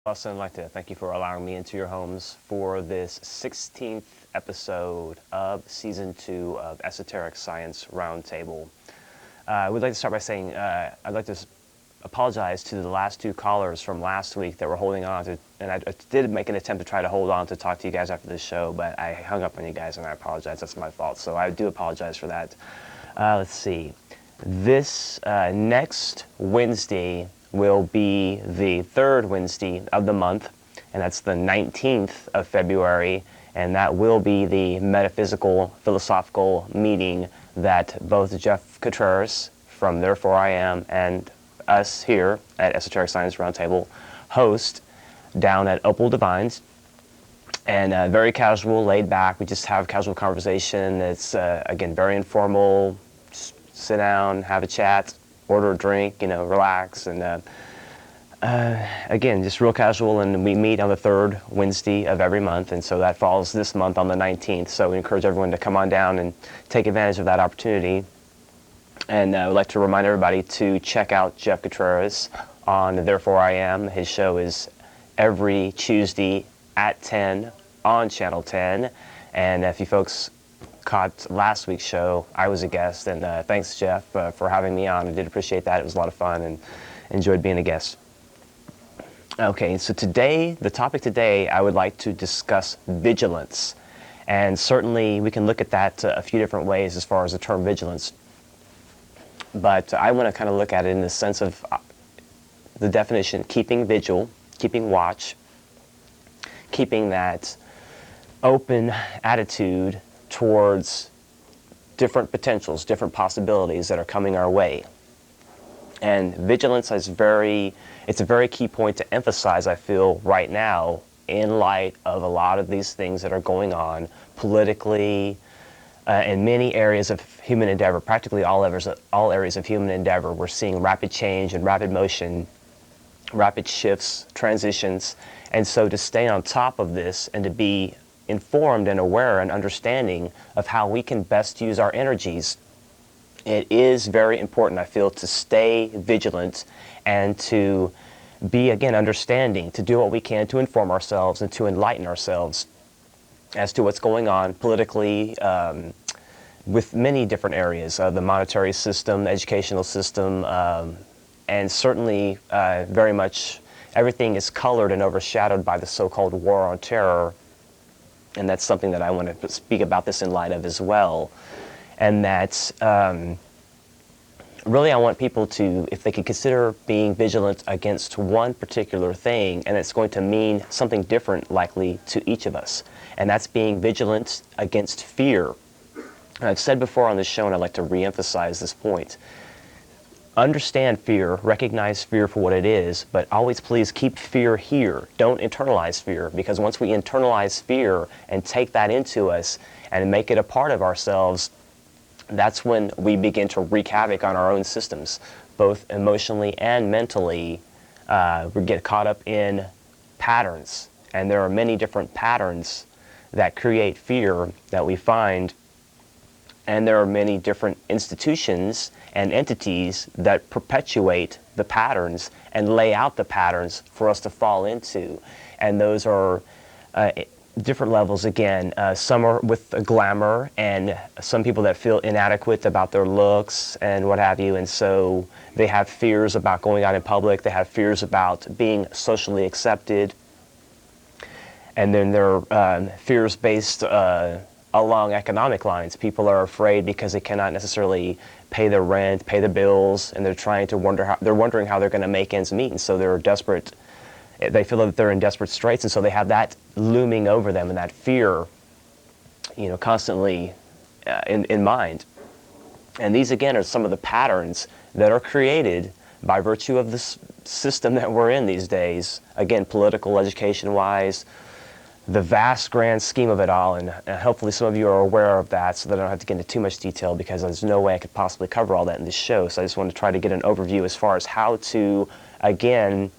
Also, I'd like to thank you for allowing me into your homes for this 16th episode of Season 2 of Esoteric Science Roundtable. I would like to start by saying I'd like to apologize to the last two callers from last week that were holding on to, and I did make an attempt to try to hold on to talk to you guys after the show, but I hung up on you guys, and I apologize. That's my fault, so I do apologize for that. Let's see. This next Wednesday will be the third Wednesday of the month, and that's the 19th of February, and that will be the metaphysical philosophical meeting that both Jeff Contreras from Therefore I Am and us here at Esoteric Science Roundtable host down at Opal Divines. And very casual, laid back. We just have casual conversation. It's, again, very informal. Just sit down, have a chat, order a drink, relax, and again, just real casual. And we meet on the third Wednesday of every month, and so that falls this month on the 19th. So we encourage everyone to come on down and take advantage of that opportunity. And I would like to remind everybody to check out Jeff Contreras on Therefore I Am. His show is every Tuesday at 10 on Channel 10. And if you folks caught last week's show, I was a guest, and thanks, Jeff, for having me on. I did appreciate that. It was a lot of fun and enjoyed being a guest. Okay, so today, the topic today, I would like to discuss vigilance. And certainly we can look at that a few different ways as far as the term vigilance. But I want to kind of look at it in the sense of the definition: keeping vigil, keeping watch, keeping that open attitude towards different potentials, different possibilities that are coming our way. And vigilance is it's a very key point to emphasize, I feel, right now, in light of a lot of these things that are going on politically, in many areas of human endeavor, practically all areas of human endeavor. We're seeing rapid change and rapid motion, rapid shifts, transitions. And so to stay on top of this and to be informed and aware and understanding of how we can best use our energies, it is very important, I feel, to stay vigilant and to be, again, understanding, to do what we can to inform ourselves and to enlighten ourselves as to what's going on politically with many different areas, the monetary system, the educational system, and certainly very much everything is colored and overshadowed by the so-called war on terror. And that's something that I want to speak about this in light of as well. And that really I want people to, if they could consider being vigilant against one particular thing, and it's going to mean something different likely to each of us. And that's being vigilant against fear. And I've said before on this show, and I'd like to re-emphasize this point. Understand fear, recognize fear for what it is, but always please keep fear here. Don't internalize fear, because once we internalize fear and take that into us and make it a part of ourselves, that's when we begin to wreak havoc on our own systems, both emotionally and mentally. We get caught up in patterns, and there are many different patterns that create fear that we find, and there are many different institutions and entities that perpetuate the patterns and lay out the patterns for us to fall into. And those are different levels, again. Some are with glamour, and some people that feel inadequate about their looks and what have you, and so they have fears about going out in public, they have fears about being socially accepted, and then there are fears based along economic lines. People are afraid because they cannot necessarily pay their rent, pay the bills, and they're wondering how they're going to make ends meet, and so they're desperate. They feel that they're in desperate straits, and so they have that looming over them, and that fear, constantly in mind. And these, again, are some of the patterns that are created by virtue of this system that we're in these days. Again, political, education-wise, the vast grand scheme of it all, and hopefully some of you are aware of that, so that I don't have to get into too much detail, because there's no way I could possibly cover all that in this show. So I just want to try to get an overview as far as how to, again,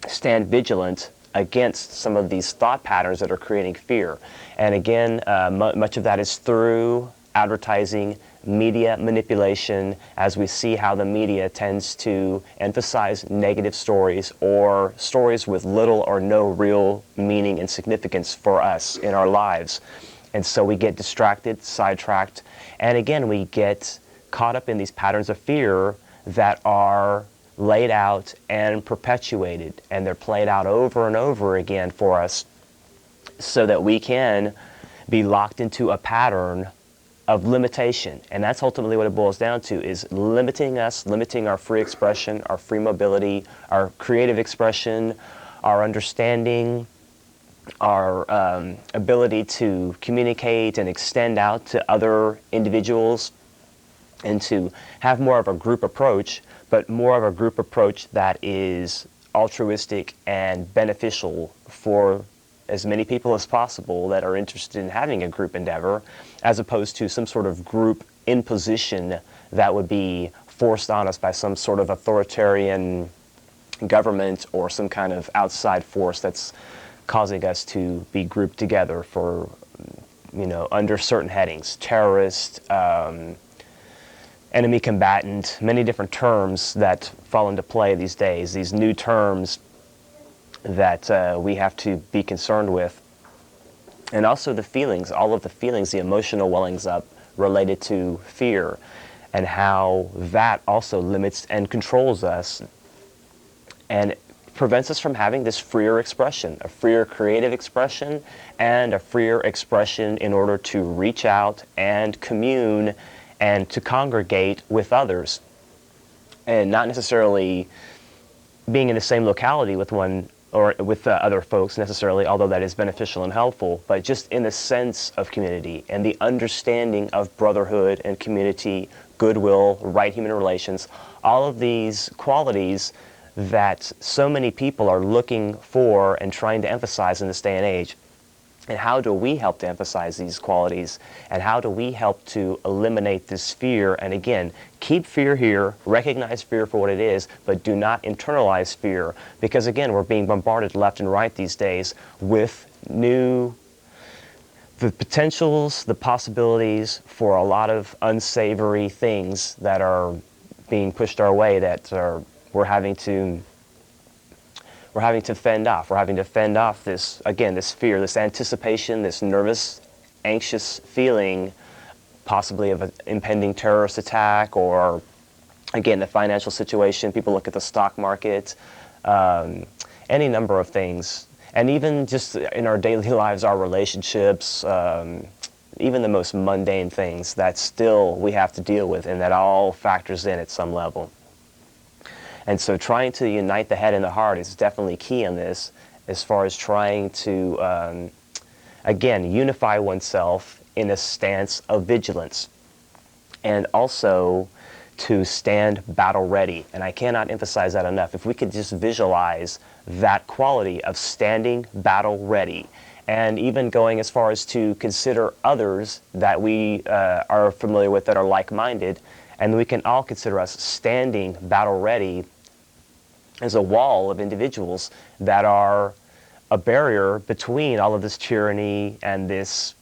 stand vigilant against some of these thought patterns that are creating fear. And again, much of that is through advertising, media manipulation, as we see how the media tends to emphasize negative stories or stories with little or no real meaning and significance for us in our lives. And so we get distracted, sidetracked, and again, we get caught up in these patterns of fear that are laid out and perpetuated, and they're played out over and over again for us so that we can be locked into a pattern of limitation. And that's ultimately what it boils down to, is limiting us, limiting our free expression, our free mobility, our creative expression, our understanding, our ability to communicate and extend out to other individuals, and to have more of a group approach, but more of a group approach that is altruistic and beneficial for as many people as possible that are interested in having a group endeavor, as opposed to some sort of group imposition that would be forced on us by some sort of authoritarian government or some kind of outside force that's causing us to be grouped together for, under certain headings: terrorist, enemy combatant, many different terms that fall into play these days, these new terms that we have to be concerned with. And also the feelings, all of the feelings, the emotional wellings up related to fear, and how that also limits and controls us and prevents us from having this freer expression, a freer creative expression, and a freer expression in order to reach out and commune and to congregate with others, and not necessarily being in the same locality with one or with other folks necessarily, although that is beneficial and helpful, but just in the sense of community and the understanding of brotherhood and community, goodwill, right human relations, all of these qualities that so many people are looking for and trying to emphasize in this day and age. And how do we help to emphasize these qualities? And how do we help to eliminate this fear? And again, keep fear here, recognize fear for what it is, but do not internalize fear. Because again, we're being bombarded left and right these days with the potentials, the possibilities for a lot of unsavory things that are being pushed our way that we're having to fend off. We're having to fend off this fear, this anticipation, this nervous, anxious feeling, possibly of an impending terrorist attack, or, again, the financial situation. People look at the stock market, any number of things. And even just in our daily lives, our relationships, even the most mundane things that still we have to deal with, and that all factors in at some level. And so trying to unite the head and the heart is definitely key in this, as far as trying to, again, unify oneself in a stance of vigilance, and also to stand battle ready. And I cannot emphasize that enough. If we could just visualize that quality of standing battle ready, and even going as far as to consider others that we are familiar with that are like-minded, and we can all consider us standing battle ready as a wall of individuals that are a barrier between all of this tyranny and this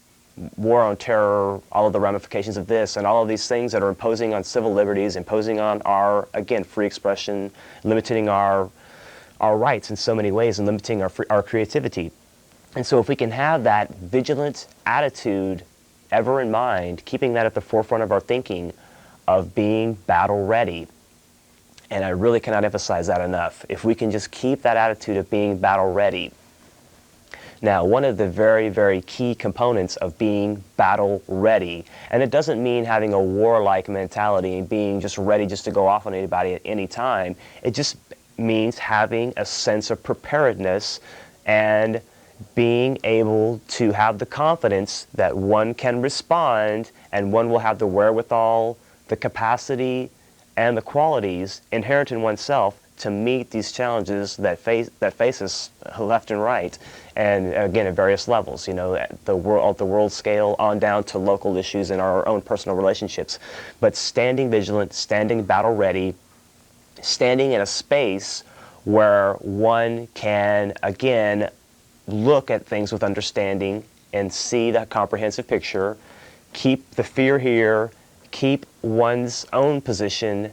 war on terror, all of the ramifications of this, and all of these things that are imposing on civil liberties, imposing on our, again, free expression, limiting our rights in so many ways, and limiting our creativity. And so if we can have that vigilant attitude ever in mind, keeping that at the forefront of our thinking, of being battle ready. And I really cannot emphasize that enough. If we can just keep that attitude of being battle ready. Now, one of the very, very key components of being battle ready, and it doesn't mean having a warlike mentality and being just ready just to go off on anybody at any time. It just means having a sense of preparedness and being able to have the confidence that one can respond, and one will have the wherewithal, the capacity, and the qualities inherent in oneself to meet these challenges that face us left and right, and again at various levels. At the world scale, on down to local issues in our own personal relationships. But standing vigilant, standing battle ready, standing in a space where one can again look at things with understanding and see that comprehensive picture, keep the fear here, keep one's own position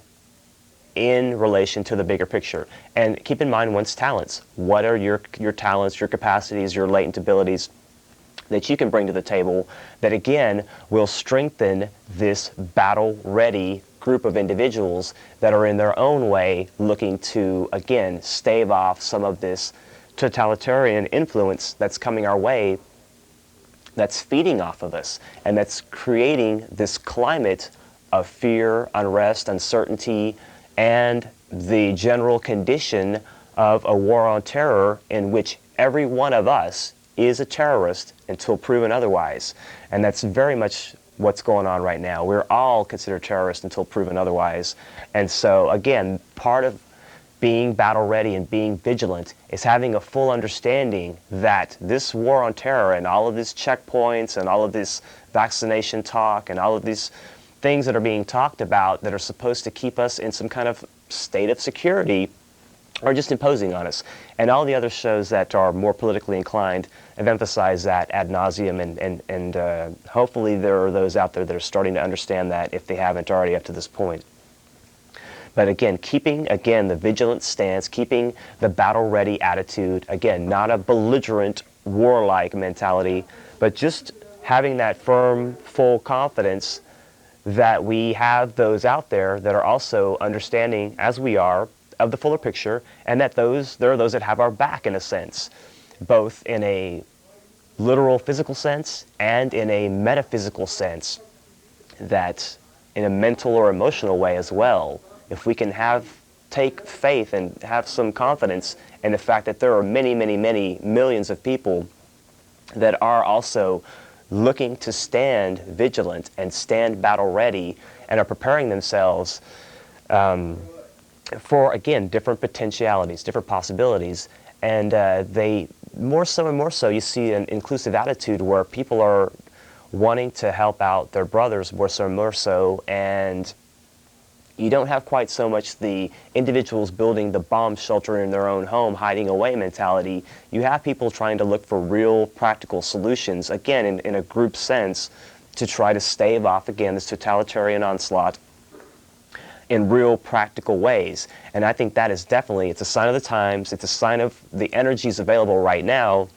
in relation to the bigger picture. And keep in mind one's talents. What are your talents, your capacities, your latent abilities that you can bring to the table that, again, will strengthen this battle-ready group of individuals that are in their own way looking to, again, stave off some of this totalitarian influence that's coming our way, that's feeding off of us, and that's creating this climate of fear, unrest, uncertainty, and the general condition of a war on terror in which every one of us is a terrorist until proven otherwise. And that's very much what's going on right now. We're all considered terrorists until proven otherwise. And so, again, part of being battle ready and being vigilant is having a full understanding that this war on terror and all of these checkpoints and all of this vaccination talk and all of these things that are being talked about that are supposed to keep us in some kind of state of security are just imposing on us. And all the other shows that are more politically inclined have emphasized that ad nauseum, and hopefully there are those out there that are starting to understand that if they haven't already up to this point. But again, keeping, the vigilant stance, keeping the battle-ready attitude, again, not a belligerent, warlike mentality, but just having that firm, full confidence that we have those out there that are also understanding, as we are, of the fuller picture, and that there are those that have our back in a sense, both in a literal physical sense and in a metaphysical sense, that in a mental or emotional way as well. If we can take faith and have some confidence in the fact that there are many, many, many millions of people that are also looking to stand vigilant and stand battle ready and are preparing themselves for, again, different potentialities, different possibilities. And they, more so and more so, you see an inclusive attitude where people are wanting to help out their brothers more so and more so, and you don't have quite so much the individuals building the bomb shelter in their own home, hiding away mentality. You have people trying to look for real practical solutions, again, in a group sense, to try to stave off, again, this totalitarian onslaught in real practical ways. And I think that is definitely, it's a sign of the times, it's a sign of the energies available right now,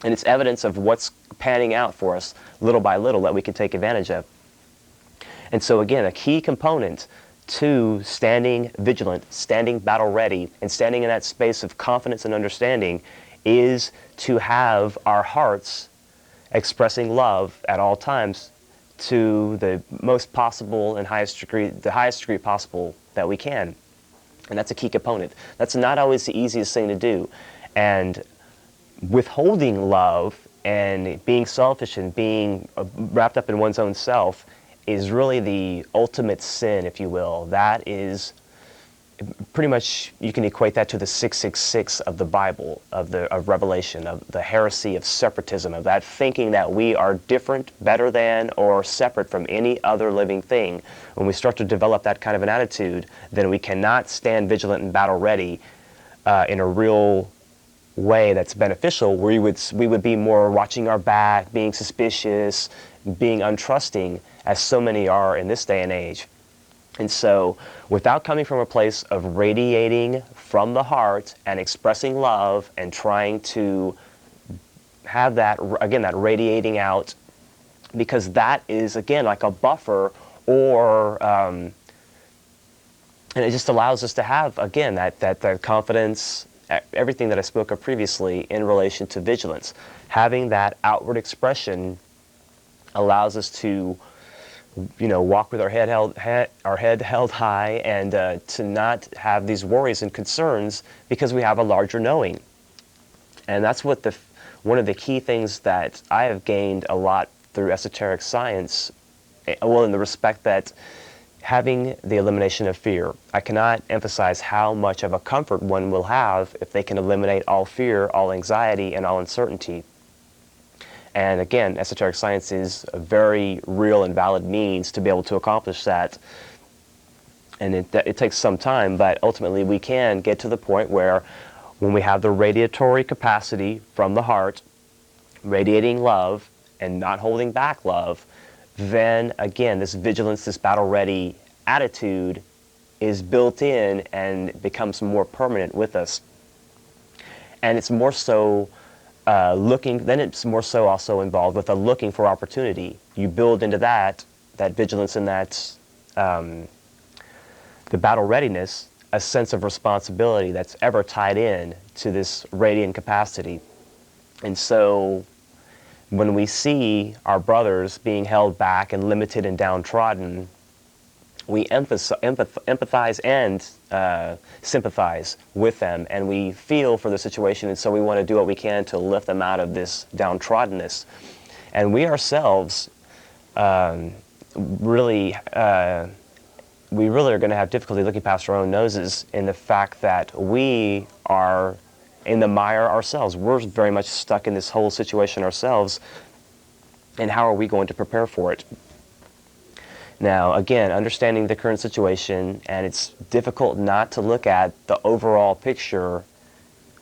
and it's evidence of what's panning out for us little by little that we can take advantage of. And so again, a key component to standing vigilant, standing battle ready, and standing in that space of confidence and understanding is to have our hearts expressing love at all times to the most possible and the highest degree possible that we can. And that's a key component. That's not always the easiest thing to do. And withholding love and being selfish and being wrapped up in one's own self is really the ultimate sin, if you will. That is pretty much, you can equate that to the 666 of the Bible, of Revelation, of the heresy of separatism, of that thinking that we are different, better than, or separate from any other living thing. When we start to develop that kind of an attitude, then we cannot stand vigilant and battle ready in a real way that's beneficial, where we would be more watching our back, being suspicious, being untrusting, as so many are in this day and age. And so, without coming from a place of radiating from the heart and expressing love and trying to have that, again, that radiating out, because that is, again, like a buffer, or and it just allows us to have, again, that confidence, everything that I spoke of previously in relation to vigilance. Having that outward expression allows us to, walk with our head held high, and to not have these worries and concerns because we have a larger knowing. And that's what one of the key things that I have gained a lot through esoteric science, well, in the respect that having the elimination of fear. I cannot emphasize how much of a comfort one will have if they can eliminate all fear, all anxiety, and all uncertainty. And again, esoteric science is a very real and valid means to be able to accomplish that. And it takes some time, but ultimately we can get to the point where when we have the radiatory capacity from the heart, radiating love and not holding back love, then again, this vigilance, this battle-ready attitude is built in and becomes more permanent with us. And it's more so it's more so also involved with a looking for opportunity. You build into that vigilance and that the battle readiness, a sense of responsibility that's ever tied in to this radiant capacity. And so when we see our brothers being held back and limited and downtrodden, we empathize and sympathize with them, and we feel for the situation, and so we want to do what we can to lift them out of this downtroddenness. And we ourselves really are going to have difficulty looking past our own noses in the fact that we are in the mire ourselves. We're very much stuck in this whole situation ourselves, and how are we going to prepare for it? Now, again, understanding the current situation, and it's difficult not to look at the overall picture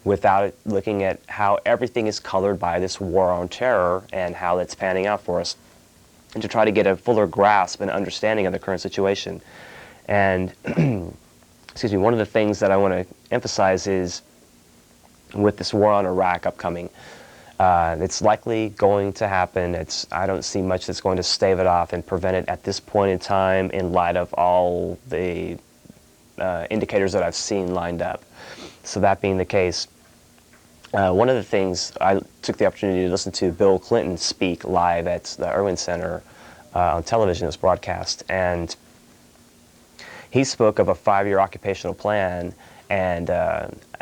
without looking at how everything is colored by this war on terror and how it's panning out for us, and to try to get a fuller grasp and understanding of the current situation. And, excuse me, one of the things that I want to emphasize is with this war on Iraq upcoming, it's likely going to happen. I don't see much that's going to stave it off and prevent it at this point in time in light of all the indicators that I've seen lined up. So that being the case, one of the things, I took the opportunity to listen to Bill Clinton speak live at the Irwin Center on television. It was broadcast, and he spoke of a 5-year occupational plan, and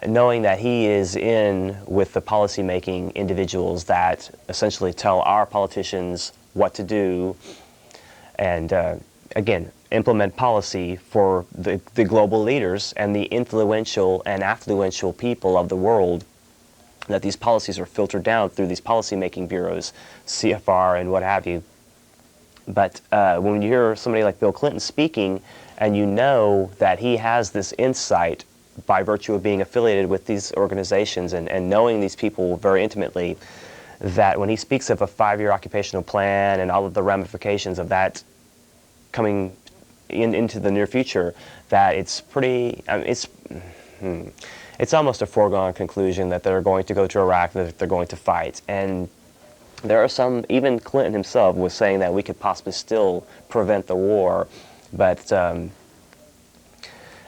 knowing that he is in with the policy-making individuals that essentially tell our politicians what to do, and again, implement policy for the global leaders and the influential and affluential people of the world, that these policies are filtered down through these policy-making bureaus, CFR and what have you. But when you hear somebody like Bill Clinton speaking, and you know that he has this insight by virtue of being affiliated with these organizations and knowing these people very intimately, that when he speaks of a 5-year occupational plan and all of the ramifications of that coming into the near future, that it's pretty, it's almost a foregone conclusion that they're going to go to Iraq, that they're going to fight. And there are some, even Clinton himself was saying that we could possibly still prevent the war, but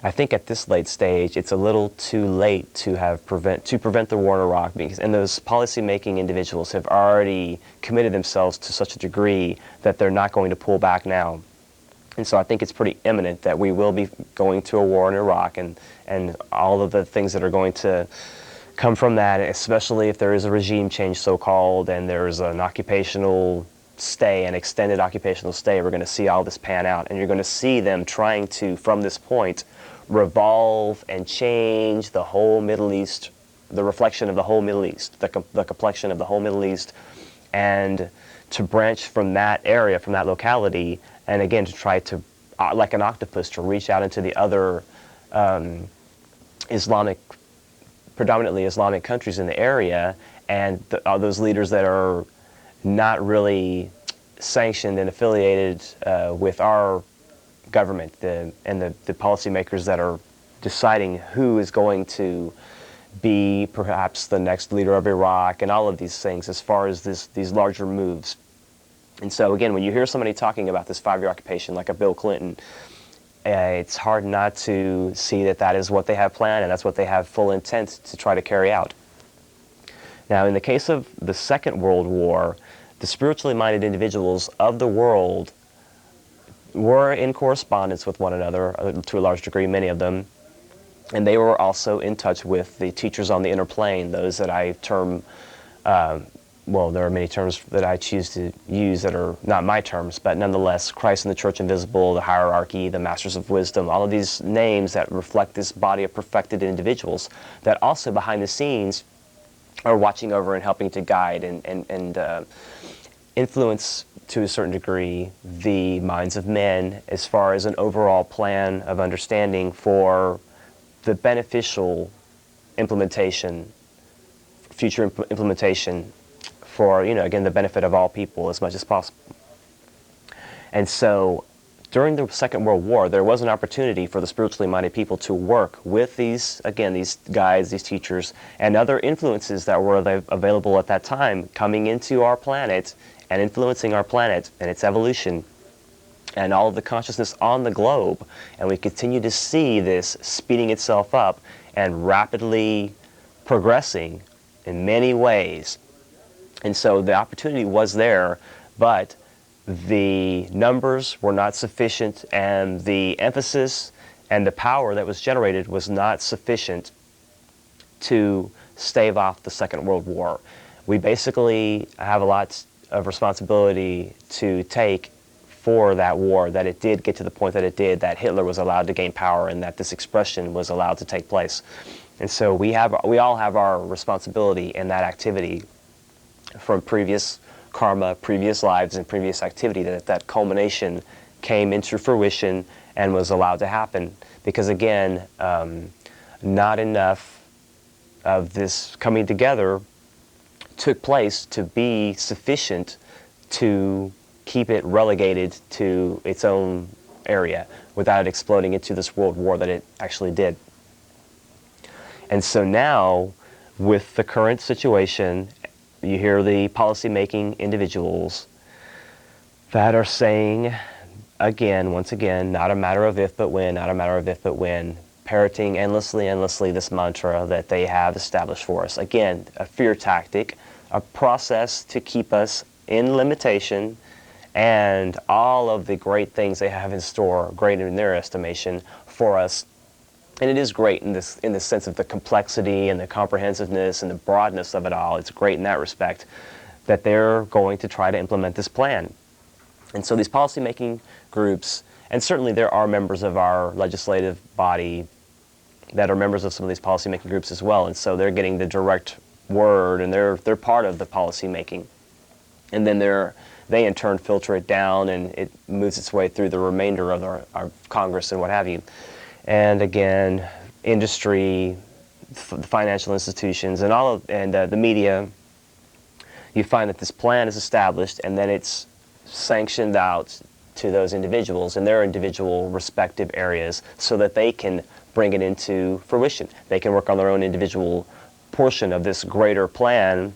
I think at this late stage, it's a little too late to prevent the war in Iraq, and those policy-making individuals have already committed themselves to such a degree that they're not going to pull back now. And so I think it's pretty imminent that we will be going to a war in Iraq, and all of the things that are going to come from that, especially if there is a regime change, so-called, and there's an occupational stay, an extended occupational stay. We're going to see all this pan out, and you're going to see them trying to, from this point, revolve and change the whole Middle East, the reflection of the whole Middle East, the complexion of the whole Middle East, and to branch from that area, from that locality, and again to try to, like an octopus, to reach out into the other predominantly Islamic countries in the area, and those leaders that are not really sanctioned and affiliated with our government, and the policymakers that are deciding who is going to be perhaps the next leader of Iraq, and all of these things as far as these larger moves. And so again, when you hear somebody talking about this 5-year occupation like a Bill Clinton, it's hard not to see that that is what they have planned, and that's what they have full intent to try to carry out. Now, in the case of the Second World War, the spiritually minded individuals of the world were in correspondence with one another, to a large degree, many of them, and they were also in touch with the teachers on the inner plane, those that I term, well, there are many terms that I choose to use that are not my terms, but nonetheless, Christ and the Church Invisible, the hierarchy, the Masters of Wisdom, all of these names that reflect this body of perfected individuals that also behind the scenes are watching over and helping to guide and influence to a certain degree the minds of men as far as an overall plan of understanding for the beneficial implementation, future implementation for, again, the benefit of all people as much as possible. And so during the Second World War, there was an opportunity for the spiritually minded people to work with these, again, these guides, these teachers, and other influences that were available at that time coming into our planet and influencing our planet and its evolution and all of the consciousness on the globe. And we continue to see this speeding itself up and rapidly progressing in many ways. And so the opportunity was there, but the numbers were not sufficient, and the emphasis and the power that was generated was not sufficient to stave off the Second World War. We basically have a lot of responsibility to take for that war, that it did get to the point that it did, that Hitler was allowed to gain power, and that this expression was allowed to take place. And so we all have our responsibility in that activity from previous karma, previous lives, and previous activity, that culmination came into fruition and was allowed to happen. Because again, not enough of this coming together took place to be sufficient to keep it relegated to its own area without it exploding into this world war that it actually did. And so now, with the current situation, you hear the policy-making individuals that are saying, again, once again, not a matter of if but when, not a matter of if but when, parroting endlessly this mantra that they have established for us. Again, a fear tactic, a process to keep us in limitation, and all of the great things they have in store, great in their estimation, for us. And it is great in the sense of the complexity and the comprehensiveness and the broadness of it all. It's great in that respect that they're going to try to implement this plan. And so these policymaking groups, and certainly there are members of our legislative body that are members of some of these policymaking groups as well, and so they're getting the direct word, and they're part of the policymaking. And then they in turn filter it down, and it moves its way through the remainder of our Congress and what have you. And again, industry, the financial institutions, and the media, you find that this plan is established, and then it's sanctioned out to those individuals in their individual respective areas so that they can bring it into fruition. They can work on their own individual portion of this greater plan.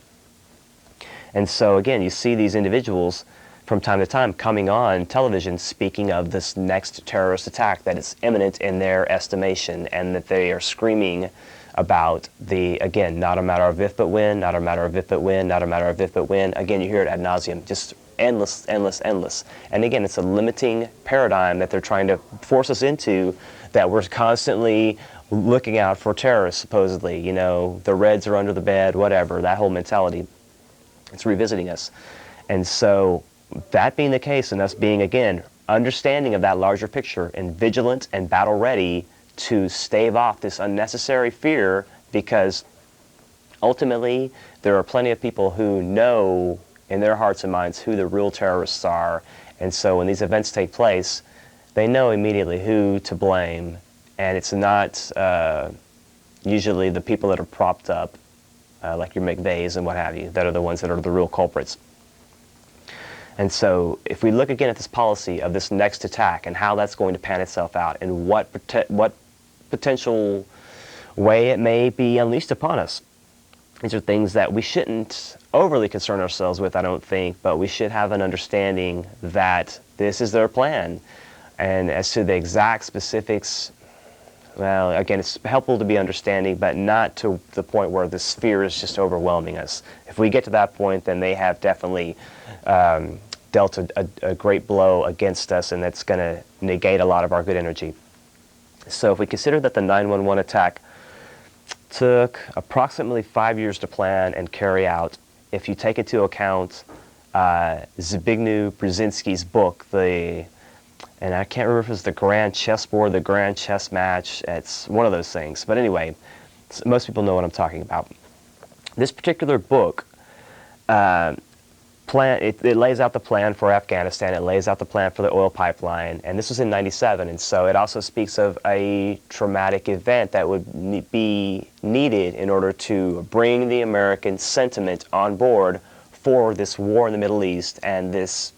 And so again, you see these individuals from time to time coming on television speaking of this next terrorist attack that is imminent in their estimation, and that they are screaming about again, not a matter of if but when, not a matter of if but when, not a matter of if but when. Again, you hear it ad nauseum, just endless. And again, it's a limiting paradigm that they're trying to force us into, that we're constantly looking out for terrorists, supposedly. You know, the Reds are under the bed, whatever, that whole mentality. It's revisiting us. And so that being the case, and us being, again, understanding of that larger picture and vigilant and battle ready to stave off this unnecessary fear, because ultimately there are plenty of people who know in their hearts and minds who the real terrorists are. And so when these events take place, they know immediately who to blame. And it's not usually the people that are propped up, like your McVeighs and what have you, that are the ones that are the real culprits. And so if we look again at this policy of this next attack and how that's going to pan itself out, and what potential way it may be unleashed upon us, these are things that we shouldn't overly concern ourselves with, I don't think, but we should have an understanding that this is their plan. And as to the exact specifics, well, again, it's helpful to be understanding, but not to the point where this fear is just overwhelming us. If we get to that point, then they have definitely dealt a great blow against us, and that's going to negate a lot of our good energy. So if we consider that the 9/11 attack took approximately 5 years to plan and carry out, if you take into account Zbigniew Brzezinski's book, and I can't remember if it was the Grand Chessboard, the Grand Chess Match, it's one of those things. But anyway, most people know what I'm talking about. This particular book, it lays out the plan for Afghanistan, it lays out the plan for the oil pipeline, and this was in '97, and so it also speaks of a traumatic event that would be needed in order to bring the American sentiment on board for this war in the Middle East and this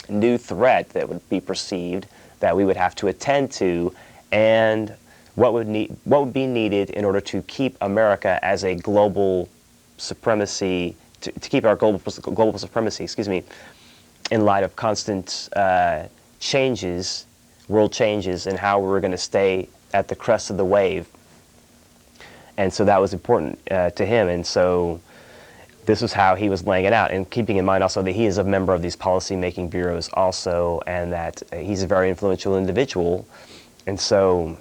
new threat that would be perceived that we would have to attend to, and what would be needed in order to keep America as a global supremacy, to keep our global supremacy, in light of constant changes, world changes, and how we're going to stay at the crest of the wave. And so that was important to him, and so this was how he was laying it out, and keeping in mind also that he is a member of these policy-making bureaus also, and that he's a very influential individual. And so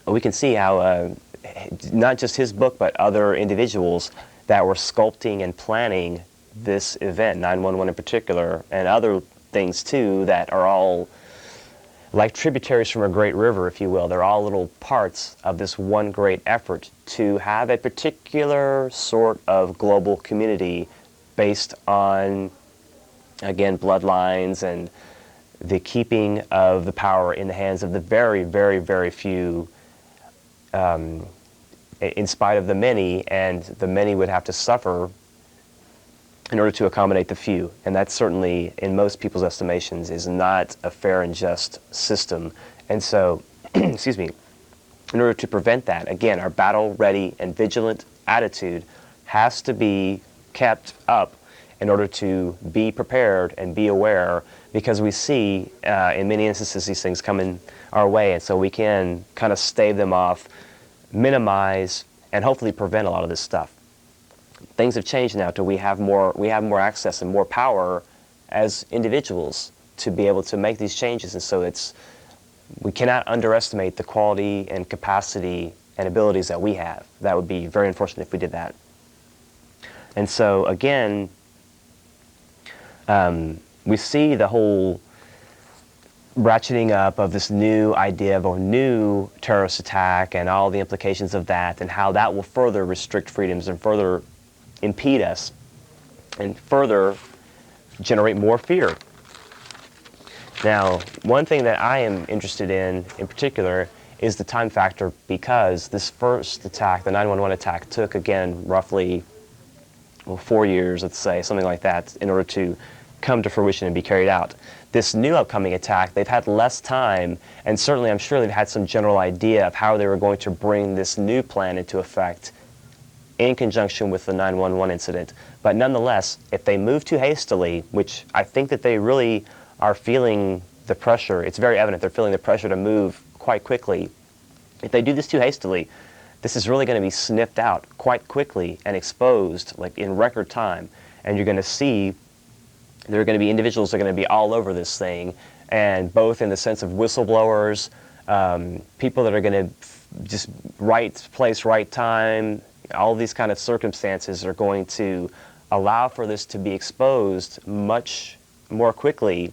we can see how not just his book, but other individuals that were sculpting and planning this event, 9/11 in particular, and other things too that are all like tributaries from a great river, if you will. They're all little parts of this one great effort to have a particular sort of global community based on, again, bloodlines and the keeping of the power in the hands of the very, very, very few, in spite of the many, and the many would have to suffer in order to accommodate the few. And that certainly, in most people's estimations, is not a fair and just system. And so, excuse me, in order to prevent that, again, our battle-ready and vigilant attitude has to be kept up in order to be prepared and be aware, because we see in many instances these things coming our way, and so we can kind of stave them off, minimize, and hopefully prevent a lot of this stuff. Things have changed now to we have more access and more power as individuals to be able to make these changes, and so we cannot underestimate the quality and capacity and abilities that we have. That would be very unfortunate if we did that. And so again, we see the whole ratcheting up of this new idea of a new terrorist attack and all the implications of that, and how that will further restrict freedoms and further impede us and further generate more fear. Now, one thing that I am interested in particular is the time factor, because this first attack, the 9/11 attack, took, again, roughly 4 years, let's say, something like that, in order to come to fruition and be carried out. This new upcoming attack, they've had less time, and certainly I'm sure they've had some general idea of how they were going to bring this new plan into effect in conjunction with the 9/11 incident. But nonetheless, if they move too hastily, which I think that they really are feeling the pressure, it's very evident they're feeling the pressure to move quite quickly. If they do this too hastily, this is really going to be sniffed out quite quickly and exposed, like in record time. And you're going to see there are going to be individuals that are going to be all over this thing, and both in the sense of whistleblowers, people that are going to just right place, right time, all these kind of circumstances are going to allow for this to be exposed much more quickly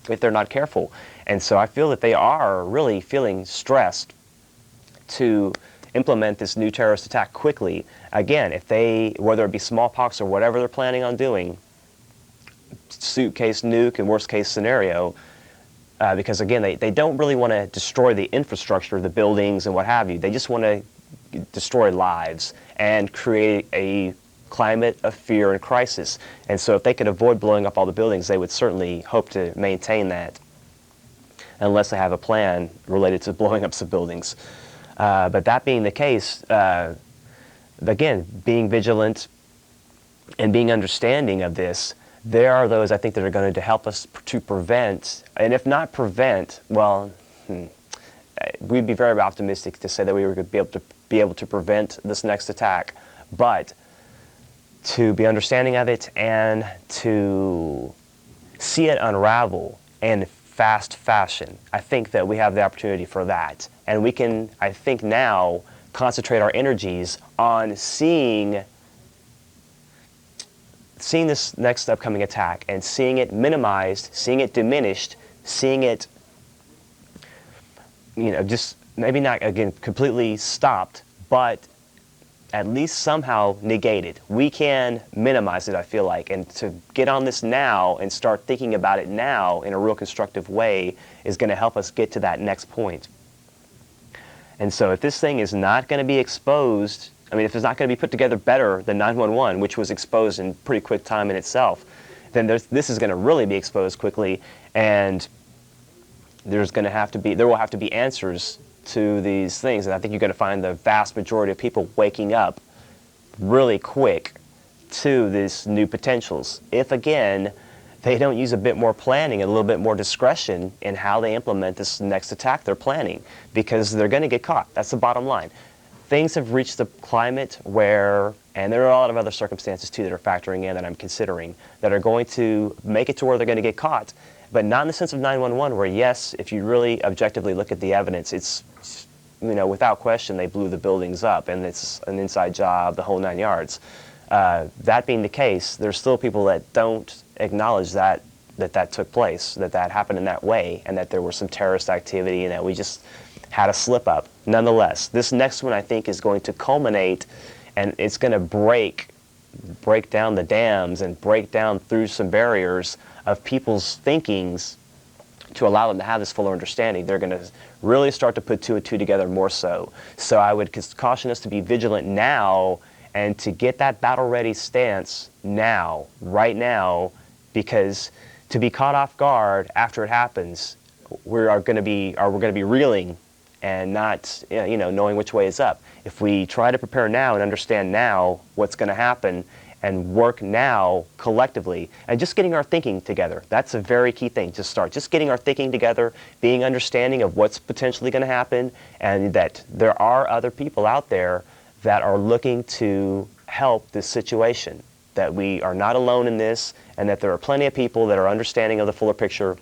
if they're not careful. And so I feel that they are really feeling stressed to implement this new terrorist attack quickly. Again, if they, whether it be smallpox or whatever they're planning on doing, suitcase nuke and worst case scenario, because again, they don't really want to destroy the infrastructure, the buildings and what have you. They just want to destroy lives and create a climate of fear and crisis. And so if they could avoid blowing up all the buildings, they would certainly hope to maintain that, unless they have a plan related to blowing up some buildings. But that being the case, again, being vigilant and being understanding of this, there are those, I think, that are going to help us to prevent, and if not prevent, well, we'd be very optimistic to say that we were going to be able to prevent this next attack, but to be understanding of it and to see it unravel in fast fashion. I think that we have the opportunity for that, and we can, I think, now concentrate our energies on seeing this next upcoming attack and seeing it minimized, seeing it diminished, seeing it, just maybe not, again, completely stopped, but at least somehow negated. We can minimize it, I feel like, and to get on this now and start thinking about it now in a real constructive way is going to help us get to that next point. And so if this thing is not going to be exposed, if it's not going to be put together better than 911, which was exposed in pretty quick time in itself, then this is going to really be exposed quickly, and there will have to be answers to these things. And I think you're going to find the vast majority of people waking up really quick to these new potentials. If, again, they don't use a bit more planning and a little bit more discretion in how they implement this next attack they're planning, because they're going to get caught. That's the bottom line. Things have reached the climate where, and there are a lot of other circumstances too that are factoring in that I'm considering, that are going to make it to where they're going to get caught. But not in the sense of 911, where yes, if you really objectively look at the evidence, it's, without question, they blew the buildings up and it's an inside job, the whole 9 yards. That being the case, there's still people that don't acknowledge that took place, that happened in that way, and that there was some terrorist activity and that we just had a slip up. Nonetheless, this next one I think is going to culminate, and it's going to break down the dams and break down through some barriers of people's thinkings to allow them to have this fuller understanding. They're going to really start to put two and two together more so. So I would caution us to be vigilant now and to get that battle-ready stance now, right now, because to be caught off guard after it happens, we're going to be reeling and not knowing which way is up. If we try to prepare now and understand now what's going to happen and work now collectively and just getting our thinking together, that's a very key thing to start. Just getting our thinking together, being understanding of what's potentially going to happen, and that there are other people out there that are looking to help this situation, that we are not alone in this, and that there are plenty of people that are understanding of the fuller picture,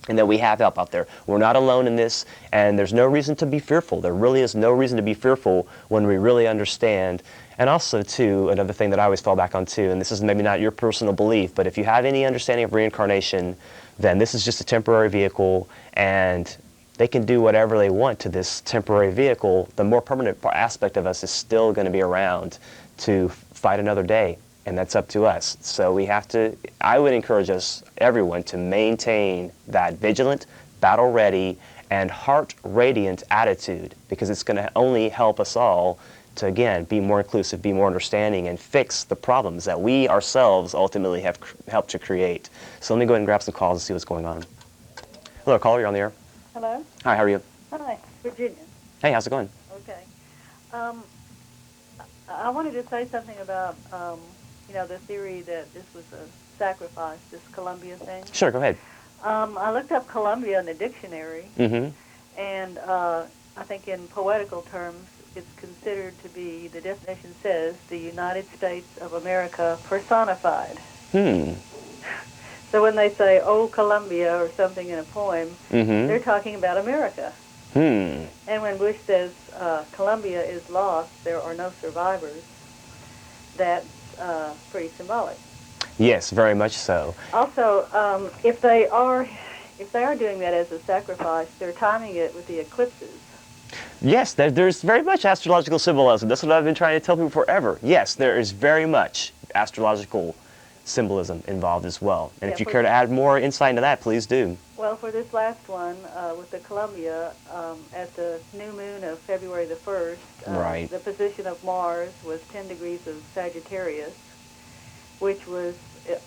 and that we have help out there. We're not alone in this, and there's no reason to be fearful. There really is no reason to be fearful when we really understand. And also, too, another thing that I always fall back on, too, and this is maybe not your personal belief, but if you have any understanding of reincarnation, then this is just a temporary vehicle, and they can do whatever they want to this temporary vehicle. The more permanent aspect of us is still going to be around to fight another day, and that's up to us. So I would encourage everyone, to maintain that vigilant, battle-ready, and heart-radiant attitude, because it's going to only help us all to, again, be more inclusive, be more understanding, and fix the problems that we ourselves ultimately have helped to create. So let me go ahead and grab some calls and see what's going on. Hello, caller, you're on the air. Hello? Hi, how are you? Hi, Virginia. Hey, how's it going? Okay. I wanted to say something about, the theory that this was a sacrifice, this Columbia thing. Sure, go ahead. I looked up Columbia in the dictionary, and I think in poetical terms, it's considered to be, the definition says, the United States of America personified. So when they say, "Oh, Columbia," or something in a poem, they're talking about America. And when Bush says, "Columbia is lost, there are no survivors," that's pretty symbolic. Yes, very much so. Also, if they are doing that as a sacrifice, they're timing it with the eclipses. Yes, there's very much astrological symbolism. That's what I've been trying to tell people forever. Yes, there is very much astrological symbolism involved as well. And if you care to add more insight into that, please do. Well, for this last one, with the Columbia, at the new moon of February the 1st, the position of Mars was 10 degrees of Sagittarius, which was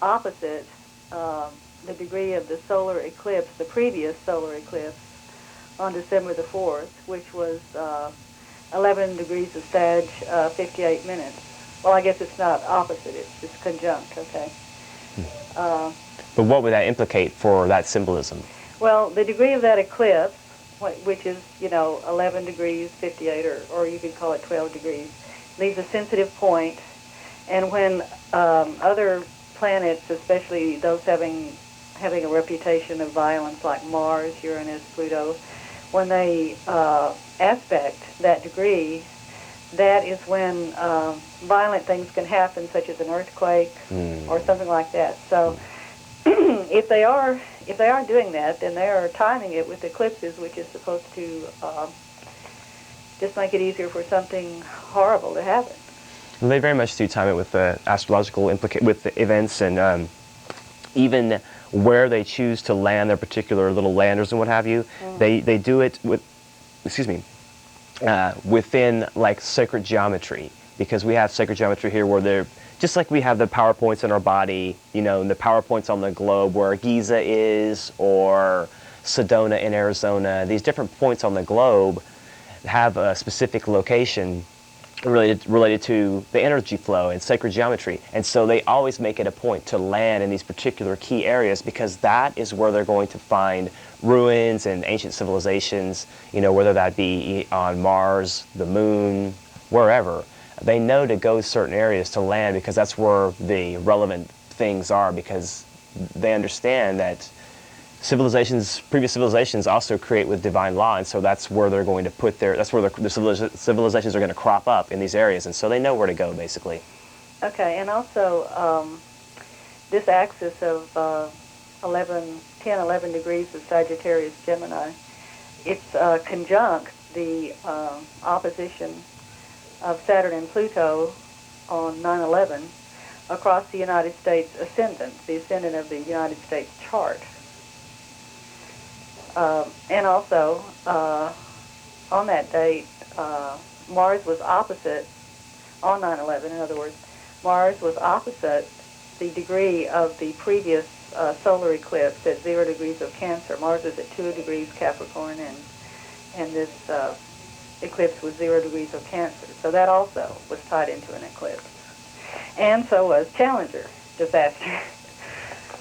opposite the degree of the solar eclipse, the previous solar eclipse, on December the 4th, which was 11 degrees of Sag, 58 minutes. Well, I guess it's not opposite, it's just conjunct, okay? But what would that implicate for that symbolism? Well, the degree of that eclipse, which is, 11 degrees, 58, or you could call it 12 degrees, leaves a sensitive point, and when other planets, especially those having a reputation of violence like Mars, Uranus, Pluto, when they aspect that degree, that is when violent things can happen, such as an earthquake or something like that. So if they are doing that, then they are timing it with eclipses, which is supposed to just make it easier for something horrible to happen. Well, they very much do time it with the astrological with the events, and even where they choose to land their particular little landers and what have you. They do it with, within like sacred geometry, because we have sacred geometry here where just like we have the power points in our body, and the power points on the globe where Giza is, or Sedona in Arizona, these different points on the globe have a specific location related to the energy flow and sacred geometry. And so they always make it a point to land in these particular key areas, because that is where they're going to find ruins and ancient civilizations, whether that be on Mars, the moon, wherever. They know to go to certain areas to land, because that's where the relevant things are, because they understand that previous civilizations also create with divine law, and so that's where they're going to put that's where the civilizations are going to crop up in these areas, and so they know where to go, basically. Okay, and also this axis of 10, 11 degrees of Sagittarius Gemini, it's conjunct the opposition of Saturn and Pluto on 9/11 across the United States ascendant, the ascendant of the United States chart. And also, on that date, Mars was opposite, on 9/11, in other words, Mars was opposite the degree of the previous solar eclipse at 0 degrees of Cancer. Mars was at 2 degrees Capricorn, and this eclipse was 0 degrees of Cancer. So that also was tied into an eclipse. And so was Challenger disaster.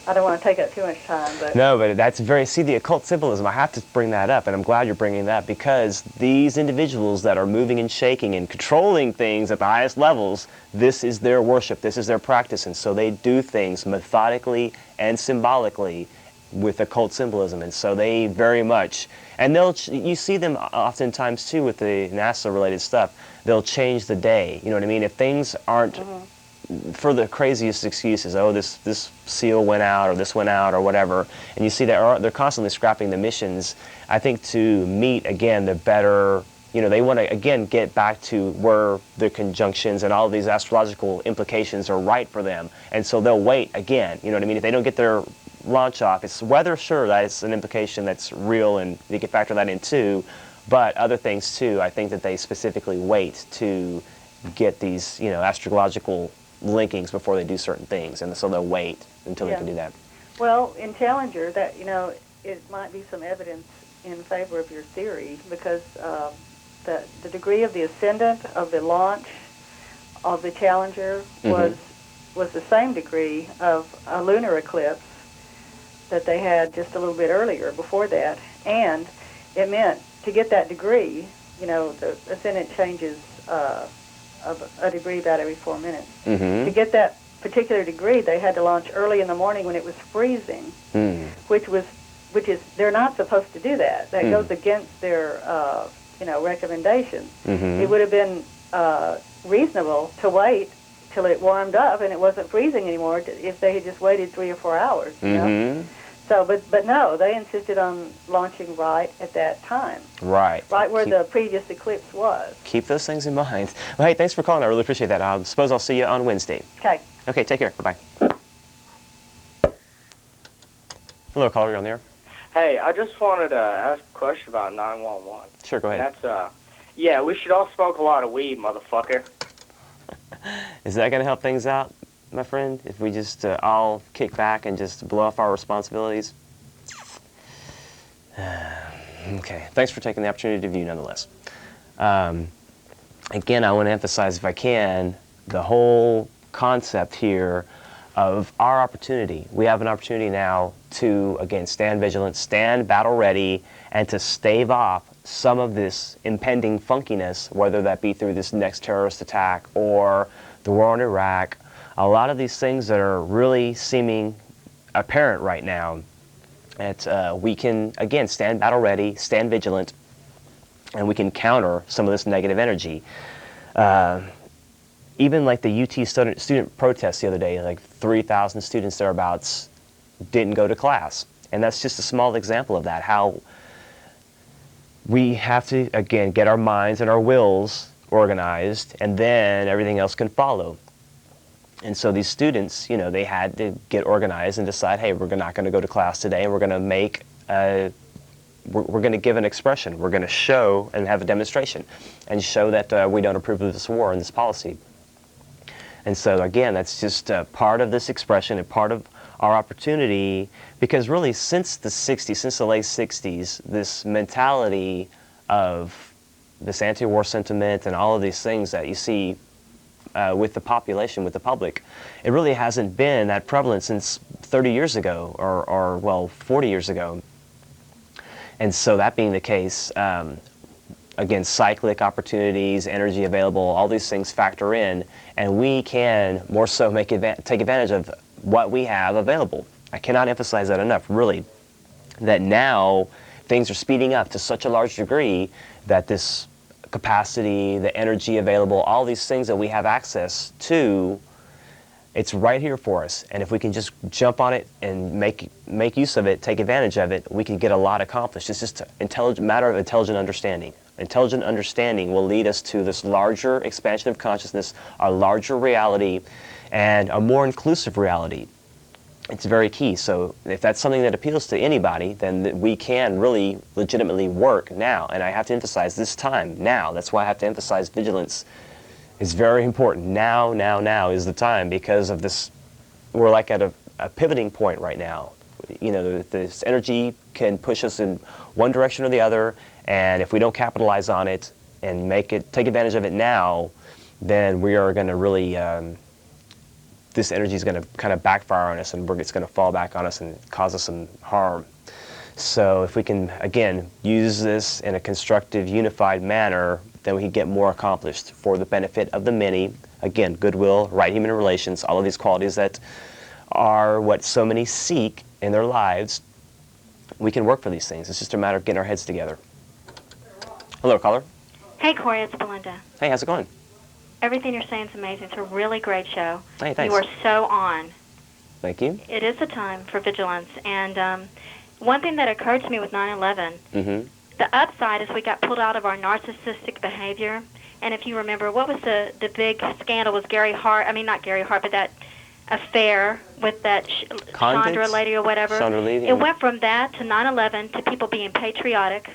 I don't want to take up too much time, but... No, but that's see, the occult symbolism, I have to bring that up, and I'm glad you're bringing that, because these individuals that are moving and shaking and controlling things at the highest levels, this is their worship, this is their practice, and so they do things methodically and symbolically with occult symbolism, and so they very much, and you see them oftentimes too with the NASA-related stuff, they'll change the day, you know what I mean? If things aren't... for the craziest excuses, oh, this seal went out, or this went out, or whatever, and you see that they're constantly scrapping the missions, I think, to meet, again, the better, they want to, again, get back to where the conjunctions and all of these astrological implications are right for them, and so they'll wait, again, you know what I mean? If they don't get their launch off, it's weather, sure, that is an implication that's real, and you can factor that in too, but other things too, I think that they specifically wait to get these, astrological linkings before they do certain things, and so they'll wait until they can do that. Well, in Challenger, that it might be some evidence in favor of your theory, because the degree of the ascendant of the launch of the Challenger was the same degree of a lunar eclipse that they had just a little bit earlier before that, and it meant to get that degree, the ascendant changes a degree about every 4 minutes. To get that particular degree, they had to launch early in the morning when it was freezing, which is they're not supposed to do that. That goes against their recommendations. It would have been reasonable to wait till it warmed up and it wasn't freezing anymore if they had just waited 3 or 4 hours. You know? So, but no, they insisted on launching right at that time. Right where the previous eclipse was. Keep those things in mind. Well, hey, thanks for calling. I really appreciate that. I suppose I'll see you on Wednesday. Okay. Okay, take care. Bye-bye. Hello, caller. You're on the air. Hey, I just wanted to ask a question about 911. Sure, go ahead. That's, yeah, we should all smoke a lot of weed, motherfucker. Is that going to help things out, my friend, if we just all kick back and just blow off our responsibilities? Okay, thanks for taking the opportunity to view nonetheless. Again, I want to emphasize, if I can, the whole concept here of our opportunity. We have an opportunity now to, again, stand vigilant, stand battle ready, and to stave off some of this impending funkiness, whether that be through this next terrorist attack or the war in Iraq. A lot of these things that are really seeming apparent right now, that we can, again, stand battle ready, stand vigilant, and we can counter some of this negative energy. Even like the UT student protest the other day, like 3,000 students thereabouts didn't go to class. And that's just a small example of that, how we have to, again, get our minds and our wills organized, and then everything else can follow. And so these students, they had to get organized and decide, hey, we're not going to go to class today, and we're going to make we're going to give an expression. We're going to show and have a demonstration and show that we don't approve of this war and this policy. And so again, that's just part of this expression and part of our opportunity, because really since the 60s, since the late 60s, this mentality of this anti-war sentiment and all of these things that you see with the population, with the public, it really hasn't been that prevalent since 30 years ago, or well, 40 years ago. And so that being the case, again, cyclic opportunities, energy available, all these things factor in, and we can more so take advantage of what we have available. I cannot emphasize that enough, really, that now things are speeding up to such a large degree that this capacity, the energy available, all these things that we have access to, it's right here for us. And if we can just jump on it and make use of it, take advantage of it, we can get a lot accomplished. It's just a matter of intelligent understanding. Intelligent understanding will lead us to this larger expansion of consciousness, a larger reality, and a more inclusive reality. It's very key. So if that's something that appeals to anybody, then we can really legitimately work now. And I have to emphasize this time, now. That's why I have to emphasize vigilance. It's very important. Now is the time, because of this. We're like at a pivoting point right now. You know, this energy can push us in one direction or the other, and if we don't capitalize on it and take advantage of it now, then we are going to really, this energy is going to kind of backfire on us, and it's going to fall back on us and cause us some harm. So if we can, again, use this in a constructive, unified manner, then we can get more accomplished for the benefit of the many. Again, goodwill, right human relations, all of these qualities that are what so many seek in their lives. We can work for these things. It's just a matter of getting our heads together. Hello, caller. Hey, Corey, it's Belinda. Hey, how's it going? Everything you're saying is amazing. It's a really great show. Hey, thanks. You are so on. Thank you. It is a time for vigilance. And one thing that occurred to me with 9/11, the upside is we got pulled out of our narcissistic behavior. And if you remember, what was the big scandal was Gary Hart, I mean, not Gary Hart, but that affair with that Chandra lady or whatever. Chandra Levy. It went from that to 9/11 to people being patriotic,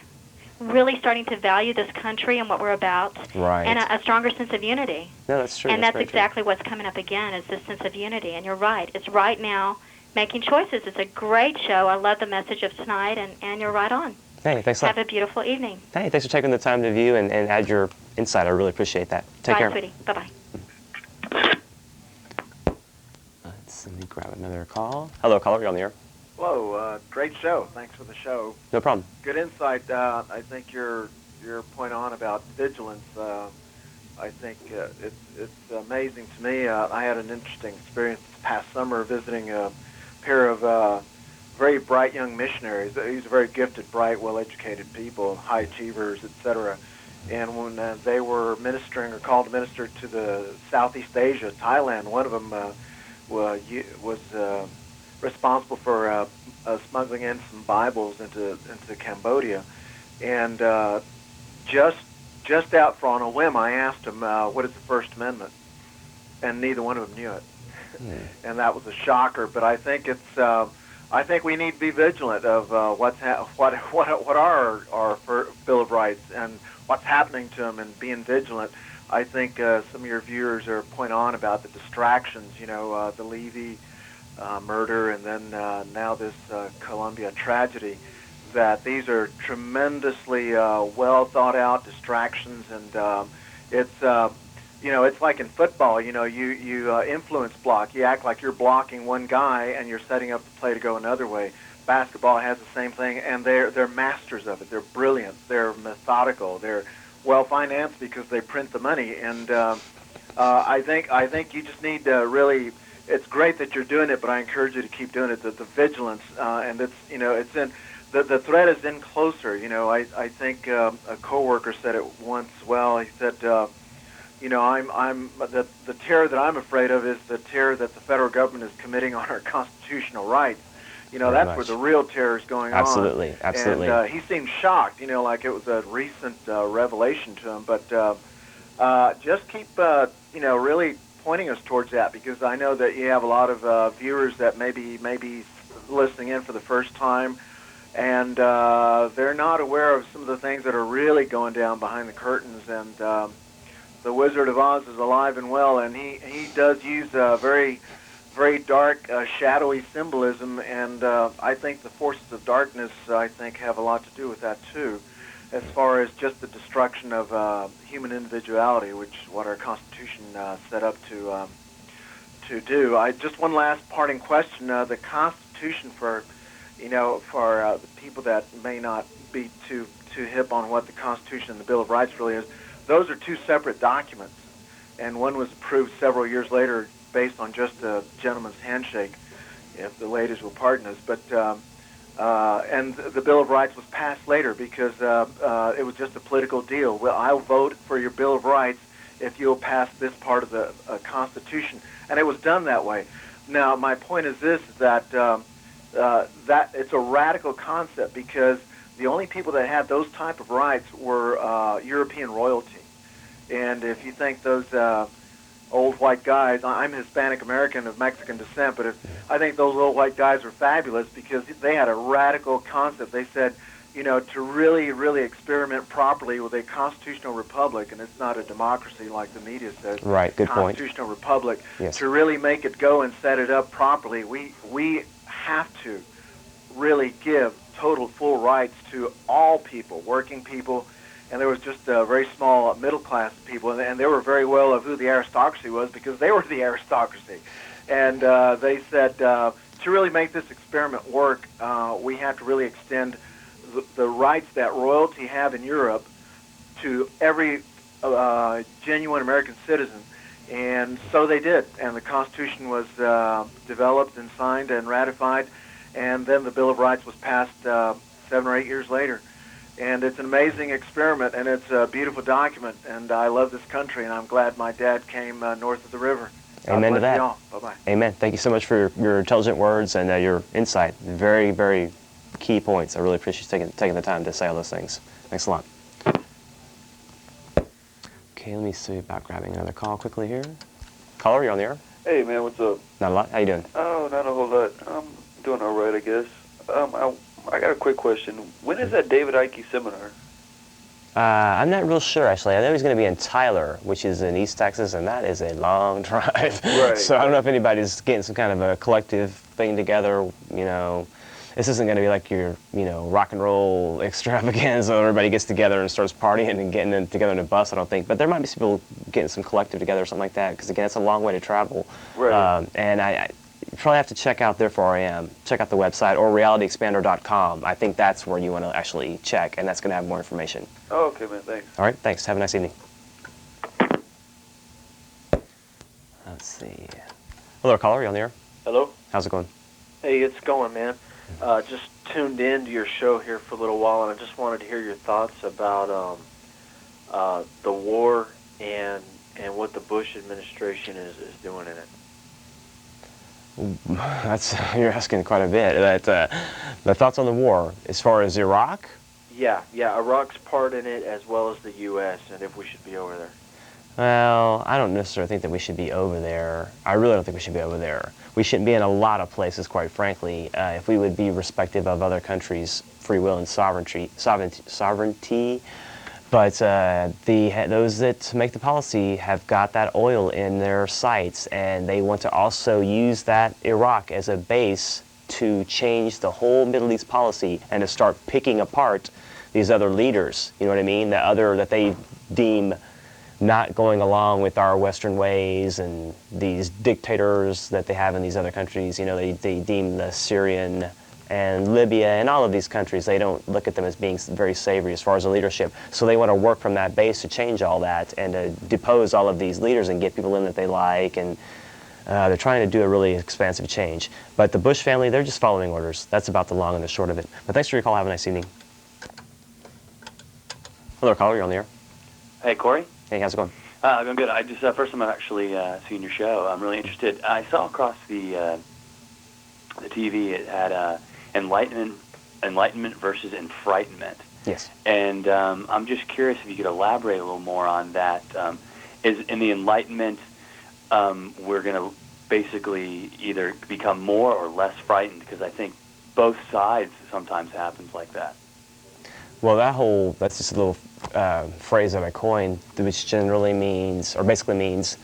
really starting to value this country and what we're about, right, and a stronger sense of unity. No, that's true. And that's exactly what's coming up again, is this sense of unity. And you're right. It's right now making choices. It's a great show. I love the message of tonight, and you're right on. Hey, thanks a lot. Have a beautiful evening. Hey, thanks for taking the time to view and add your insight. I really appreciate that. Take care. Bye, sweetie. Bye-bye. Let me grab another call. Hello, caller. You're on the air. Hello. Great show. Thanks for the show. No problem. Good insight. I think your point on about vigilance, I think it's amazing to me. I had an interesting experience this past summer visiting a pair of very bright young missionaries. These are very gifted, bright, well-educated people, high achievers, etc. And when they were ministering or called to minister to the Southeast Asia, Thailand, one of them was responsible for smuggling in some Bibles into Cambodia, and just out for on a whim, I asked him, "What is the First Amendment?" And neither one of them knew it, and that was a shocker. But I think I think we need to be vigilant of what are our Bill of Rights and what's happening to them, and being vigilant. I think some of your viewers are point on about the distractions. You know, the Levy murder, and then now this Columbia tragedy. That these are tremendously well thought out distractions, and it's it's like in football. You know, you influence block. You act like you're blocking one guy, and you're setting up the play to go another way. Basketball has the same thing, and they're masters of it. They're brilliant. They're methodical. They're well financed because they print the money. And I think you just need to really. It's great that you're doing it, but I encourage you to keep doing it. The vigilance, and it's in. The threat is in closer. You know, I think a coworker said it once. Well, he said, I'm the terror that I'm afraid of is the terror that the federal government is committing on our constitutional rights. You know, that's where the real terror is going on. Absolutely. And he seemed shocked. You know, like it was a recent revelation to him. But just keep really pointing us towards that, because I know that you have a lot of viewers that maybe listening in for the first time. And they're not aware of some of the things that are really going down behind the curtains. And the Wizard of Oz is alive and well, and he does use very dark, shadowy symbolism, and I think the forces of darkness, I think, have a lot to do with that too, as far as just the destruction of human individuality, which what our Constitution set up to do. Just one last parting question: the Constitution, for the people that may not be too hip on what the Constitution and the Bill of Rights really is, those are two separate documents, and one was approved several years later based on just a gentleman's handshake, if the ladies will pardon us. But and the Bill of Rights was passed later because it was just a political deal. Well, I'll vote for your Bill of Rights if you'll pass this part of the Constitution, and it was done that way. Now, my point is this: that that it's a radical concept because the only people that had those type of rights were European royalty. And if you think those old white guys, I'm Hispanic American of Mexican descent, but I think those old white guys were fabulous because they had a radical concept. They said, to really, really experiment properly with a constitutional republic, and it's not a democracy like the media says. Right, good point. Constitutional republic. Yes. To really make it go and set it up properly, we have to really give total full rights to all people, working people, and there was just a very small middle-class people, and they were very well of who the aristocracy was because they were the aristocracy. And they said, to really make this experiment work, we have to really extend the rights that royalty have in Europe to every genuine American citizen. And so they did, and the Constitution was developed and signed and ratified, and then the Bill of Rights was passed 7 or 8 years later. And it's an amazing experiment, and it's a beautiful document, and I love this country, and I'm glad my dad came north of the river. Amen to that. Bye-bye. Amen. Thank you so much for your intelligent words and your insight. Very, very key points. I really appreciate you taking the time to say all those things. Thanks a lot. Okay, let me see about grabbing another call quickly here. Caller, you're on the air. Hey, man, what's up? Not a lot. How you doing? Oh, not a whole lot. I'm doing all right, I guess. I got a quick question. When is that David Icke seminar? I'm not real sure, actually. I know he's going to be in Tyler, which is in East Texas, and that is a long drive. Right. So I don't know if anybody's getting some kind of a collective thing together, This isn't going to be like your, rock and roll extravaganza where everybody gets together and starts partying and getting together in a bus, I don't think. But there might be some people getting some collective together or something like that, because, again, it's a long way to travel. Right. And I probably have to check out Therefore I Am, check out the website, or realityexpander.com. I think that's where you want to actually check, and that's going to have more information. Oh, okay, man, thanks. All right, thanks. Have a nice evening. Let's see. Hello, caller. You on the air? Hello? How's it going? Hey, it's going, man. Just tuned in to your show here for a little while, and I just wanted to hear your thoughts about the war and what the Bush administration is doing in it. You're asking quite a bit. The thoughts on the war as far as Iraq? Yeah, Iraq's part in it as well as the U.S. and if we should be over there. Well, I don't necessarily think that we should be over there. I really don't think we should be over there. We shouldn't be in a lot of places, quite frankly, if we would be respective of other countries' free will and sovereignty. But those that make the policy have got that oil in their sights, and they want to also use that Iraq as a base to change the whole Middle East policy and to start picking apart these other leaders. You know what I mean? That they deem not going along with our Western ways, and these dictators that they have in these other countries. They deem the Syrian and Libya and all of these countries, they don't look at them as being very savory as far as the leadership. So they want to work from that base to change all that and to depose all of these leaders and get people in that they like. And they're trying to do a really expansive change. But the Bush family, they're just following orders. That's about the long and the short of it. But thanks for your call. Have a nice evening. Hello, caller. You're on the air. Hey, Corey. Hey, how's it going? I'm good. I just first time I've actually seen your show. I'm really interested. I saw across the TV it had Enlightenment versus Enfrightenment. Yes. And I'm just curious if you could elaborate a little more on that. Is in the Enlightenment, we're going to basically either become more or less frightened? Because I think both sides sometimes happens like that. Well, that's just a little phrase that I coined, which generally means, or basically means,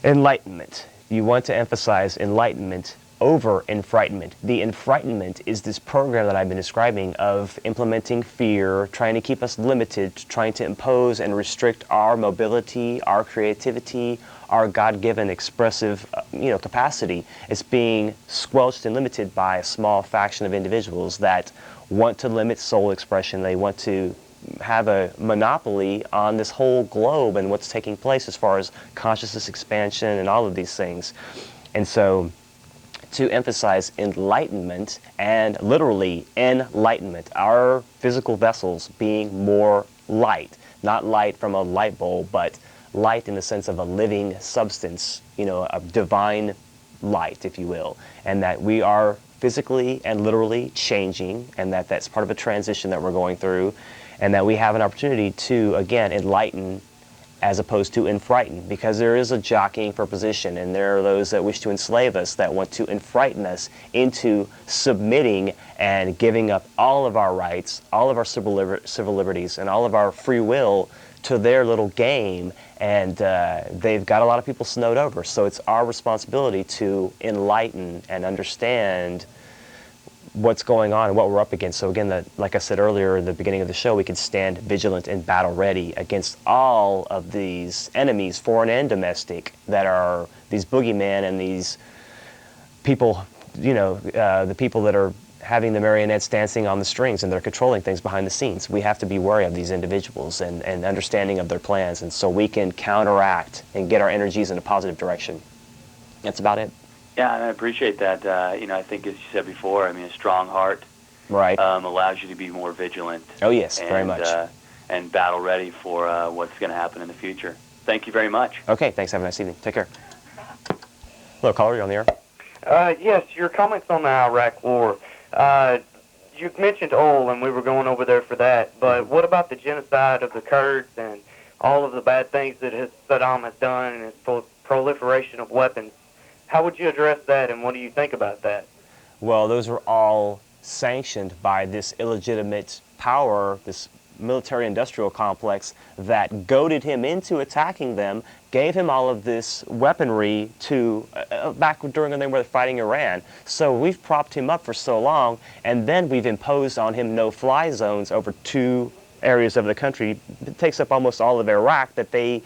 enlightenment. You want to emphasize enlightenment over enfrightenment. The enfrightenment is this program that I've been describing of implementing fear, trying to keep us limited, trying to impose and restrict our mobility, our creativity, our God-given expressive capacity. It's being squelched and limited by a small faction of individuals that want to limit soul expression. They want to have a monopoly on this whole globe and what's taking place as far as consciousness expansion and all of these things. And so to emphasize enlightenment, and literally enlightenment, our physical vessels being more light, not light from a light bulb, but light in the sense of a living substance, a divine light, if you will, and that we are physically and literally changing, and that's part of a transition that we're going through, and that we have an opportunity to, again, enlighten as opposed to enfrighten, because there is a jockeying for position, and there are those that wish to enslave us, that want to enfrighten us into submitting and giving up all of our rights, all of our civil liberties, and all of our free will to their little game, and they've got a lot of people snowed over. So it's our responsibility to enlighten and understand what's going on and what we're up against. So again, like I said earlier in the beginning of the show, we can stand vigilant and battle ready against all of these enemies, foreign and domestic, that are these boogeymen and these people, the people that are having the marionettes dancing on the strings, and they're controlling things behind the scenes. We have to be wary of these individuals and understanding of their plans, and so we can counteract and get our energies in a positive direction. That's about it. Yeah, and I appreciate that. I think, as you said before, a strong heart right allows you to be more vigilant. Oh, yes, very much. And battle ready for what's going to happen in the future. Thank you very much. Okay, thanks. Have a nice evening. Take care. Hello, caller. You're on the air. Yes, your comments on the Iraq War. You mentioned oil, and we were going over there for that. But what about the genocide of the Kurds and all of the bad things that Saddam has done and his proliferation of weapons? How would you address that, and what do you think about that? Well, those were all sanctioned by this illegitimate power, this military-industrial complex that goaded him into attacking them, gave him all of this weaponry to back during when they were fighting Iran. So we've propped him up for so long, and then we've imposed on him no-fly zones over 2 areas of the country. It takes up almost all of Iraq that they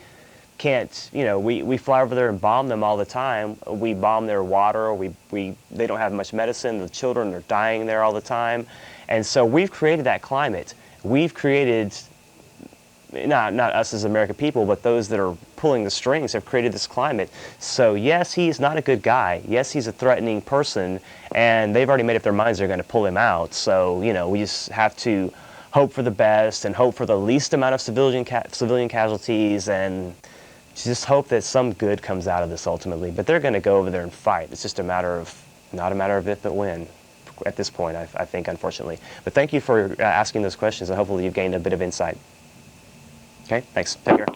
can't, we fly over there and bomb them all the time. We bomb their water. They don't have much medicine. The children are dying there all the time. And so we've created that climate. We've created, not us as American people, but those that are pulling the strings have created this climate. So yes, he's not a good guy. Yes, he's a threatening person, and they've already made up their minds they're going to pull him out. So, we just have to hope for the best and hope for the least amount of civilian casualties, and just hope that some good comes out of this ultimately. But they're going to go over there and fight. It's just not a matter of if but when at this point, I think, unfortunately. But thank you for asking those questions, and hopefully you've gained a bit of insight. Okay, thanks. Take care.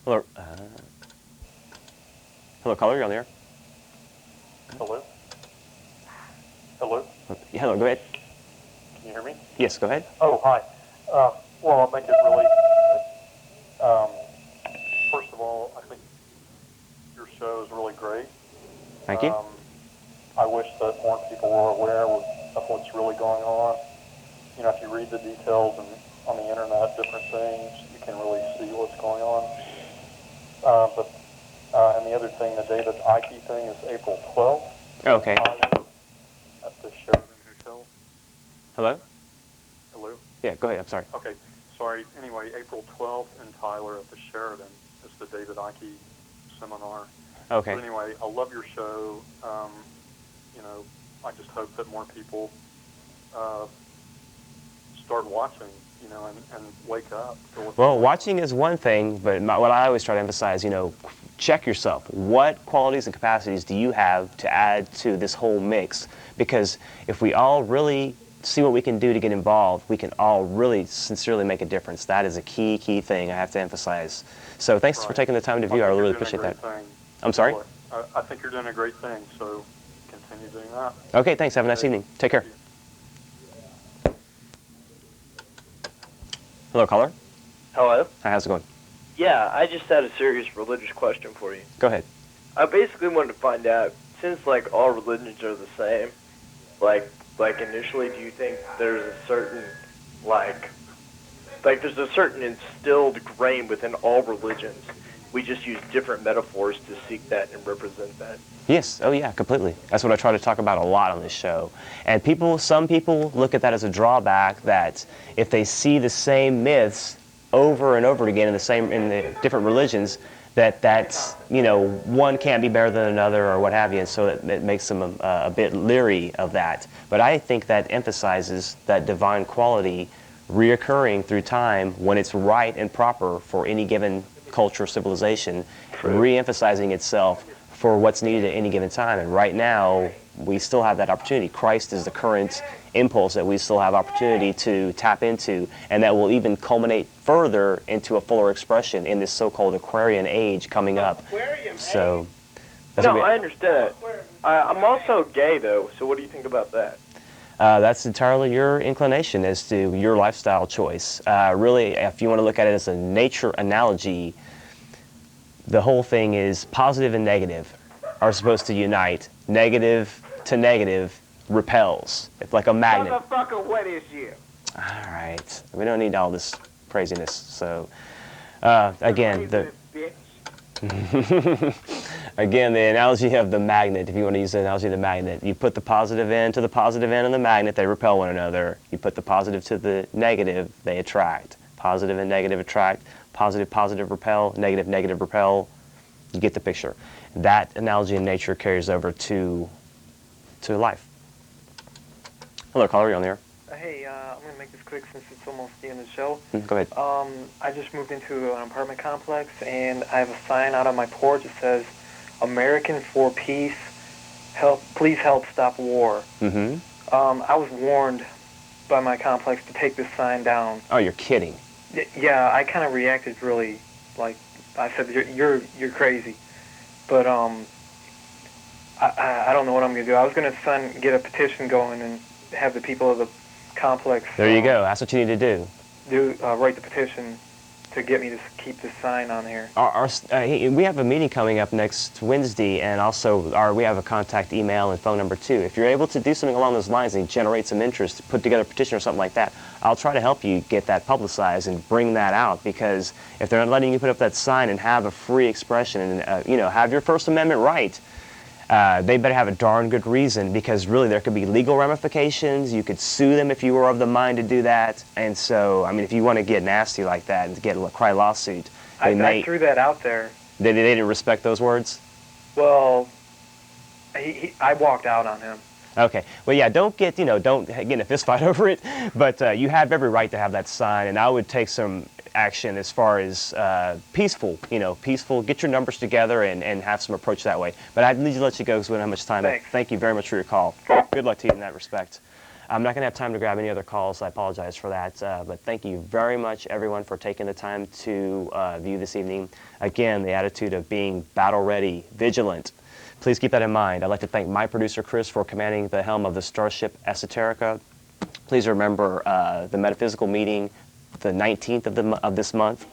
Hello. Hello, caller, you're on the air. Hello? Hello? Yeah, hello, go ahead. Can you hear me? Yes, go ahead. Oh, hi. Well, I think it really... first of all, I think your show is really great. Thank you. I wish that more people were aware of what's really going on. If you read the details on the internet, different things, you can really see what's going on. And the other thing, the David Icke thing is April 12th. Okay. At the Sheridan Hotel. Hello? Hello? Yeah, go ahead. I'm sorry. Okay. Sorry. Anyway, April 12th in Tyler at the Sheridan is the David Icke seminar. Okay. But anyway, I love your show. I just hope that more people start watching, and wake up. Well, watching is one thing, but what I always try to emphasize, check yourself. What qualities and capacities do you have to add to this whole mix? Because if we all really see what we can do to get involved, we can all really sincerely make a difference. That is a key thing I have to emphasize. So thanks for taking the time to view. I really appreciate that. I'm sorry? I think you're doing a great thing, so continue doing that. Okay, thanks. Have a nice evening. Take care. Hello, caller. Hello? Hi, how's it going? Yeah, I just had a serious religious question for you. Go ahead. I basically wanted to find out, since like all religions are the same, like initially, do you think there's a certain there's a certain instilled grain within all religions? We just use different metaphors to seek that and represent that. Yes. Oh, yeah, completely. That's what I try to talk about a lot on this show. And some people look at that as a drawback, that if they see the same myths over and over again in the different religions, that's one can't be better than another or what have you, and so it makes them a bit leery of that. But I think that emphasizes that divine quality reoccurring through time when it's right and proper for any given culture or civilization, re-emphasizing itself for what's needed at any given time. And right now, we still have that opportunity. Christ is the current impulse that we still have opportunity to tap into, and that will even culminate further into a fuller expression in this so-called Aquarian age coming up. So, I understand. I'm also gay, though, so what do you think about that? That's entirely your inclination as to your lifestyle choice. Really, if you want to look at it as a nature analogy, the whole thing is positive and negative are supposed to unite. Negative to negative repels. It's like a magnet. Motherfucker, what is you? All right. We don't need all this craziness. So, again, again, the analogy of the magnet, if you want to use the analogy of the magnet, you put the positive end to the positive end of the magnet, they repel one another. You put the positive to the negative, they attract. Positive and negative attract. Positive repel. Negative repel. You get the picture. That analogy in nature carries over to life. Hello, caller, you're on the air. Hey, I'm going to make this quick since it's almost the end of the show. Go ahead. I just moved into an apartment complex, and I have a sign out on my porch that says, American for Peace, please help stop war. Mm-hmm. I was warned by my complex to take this sign down. Oh, you're kidding. Yeah, I kind of reacted really, like, I said, you're crazy. But I don't know what I'm going to do. I was going to get a petition going and have the people of the complex... There you go. That's what you need to do. Write the petition to get me to keep this sign on here. We have a meeting coming up next Wednesday, and also we have a contact email and phone number too. If you're able to do something along those lines and generate some interest, put together a petition or something like that, I'll try to help you get that publicized and bring that out, because if they're not letting you put up that sign and have a free expression and have your First Amendment right, they better have a darn good reason, because really there could be legal ramifications. You could sue them if you were of the mind to do that. And so, I mean, if you want to get nasty like that and get a cry lawsuit, I threw that out there. They didn't respect those words? Well, I walked out on him. Okay. Well, yeah, don't get in a fist fight over it, but you have every right to have that sign, and I would take some action as far as peaceful, get your numbers together and have some approach that way. But I need to let you go because we don't have much time. Thanks. Thank you very much for your call. Good luck to you in that respect. I'm not going to have time to grab any other calls. I apologize for that. But thank you very much, everyone, for taking the time to view this evening. Again, the attitude of being battle-ready, vigilant. Please keep that in mind. I'd like to thank my producer, Chris, for commanding the helm of the Starship Esoterica. Please remember the metaphysical meeting the 19th of this month.